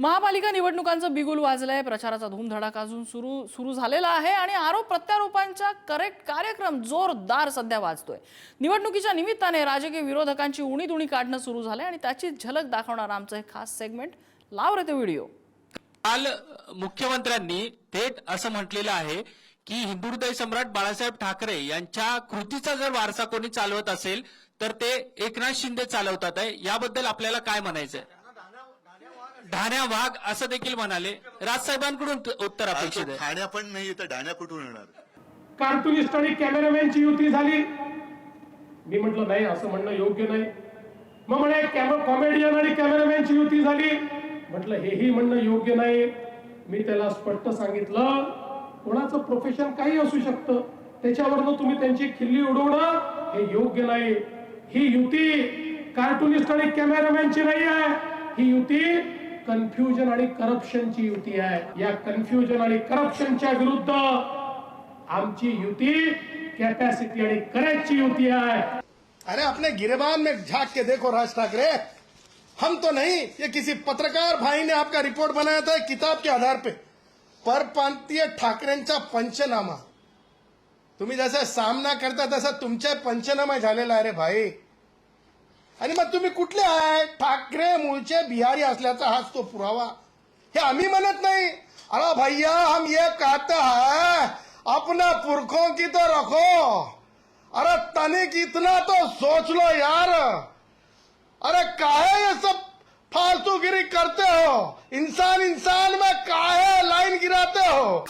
महापालिका निवडणुकांचं बिगुल वाजलंय. प्रचाराचा धूमधडाका अजून सुरू झालेला आहे आणि आरोप प्रत्यारोपांचा कार्यक्रम जोरदार सध्या वाजतोय. निवडणुकीच्या निमित्ताने राजकीय विरोधकांची उणीधुणी काढणं सुरू झालंय आणि त्याची झलक दाखवणार आमचं हे खास सेगमेंट. लाव रे ते व्हिडिओ. काल मुख्यमंत्र्यांनी थेट असं म्हटलेलं आहे की हिंदू हृदय सम्राट बाळासाहेब ठाकरे यांच्या कृतीचा जर वारसा कोणी चालवत असेल तर ते एकनाथ शिंदे चालवतात आहे. याबद्दल आपल्याला काय म्हणायचंय? ढाण्या वाघ असं देखील म्हणाले. राजसाहेबांकडून उत्तर अपेक्षित आहे. ठाण्या पण नाही तर ढाण्या कुठून येणार? कार्टुनिस्ट आणि कॅमेरामॅनची युती झाली. मी म्हटलं नाही, असं म्हणणं योग्य नाही. मग म्हणे कॉमेडियन आणि कॅमेरामॅनची युती झाली. म्हटलं हेही म्हणणं योग्य नाही. मी त्याला स्पष्ट सांगितलं, कोणाचं प्रोफेशन काही असू शकतं, त्याच्यावरनं तुम्ही त्यांची खिल्ली उडवणं हे योग्य नाही. ही युती कार्टुनिस्ट आणि कॅमेरामॅनची नाही आहे. ही युती कन्फ्युजन आणि करप्शनची युती आहे. या कन्फ्युजन आणि करप्शनच्या विरुद्ध आमची युती कॅपॅसिटी आणि करेजची युती आहे. अरे अपने गिरेबान में झांक के देखो राज ठाकरे, हम तो नहीं, ये किसी पत्रकार भाई ने आपका रिपोर्ट बनाया था किताब के आधार पे. परप्रांतीय ठाकरेंचा पंचनामा तुम्ही जसा सामना करता तसा तुमचे पंचनामा झालेला आहे रे भाई. आणि मग तुम्ही कुठले आहे? ठाकरे मूळचे बिहारी असल्याचा हाच तो पुरावा. हे आम्ही म्हणत नाही. अरे भैया, हम ये कहते हैं अपना पुरखों की तो रखो. अरे तनिक इतना तो सोच लो यार. अरे काहे ये सब फालतूगिरी करते हो? इंसान इंसान में काहे लाइन गिराते हो?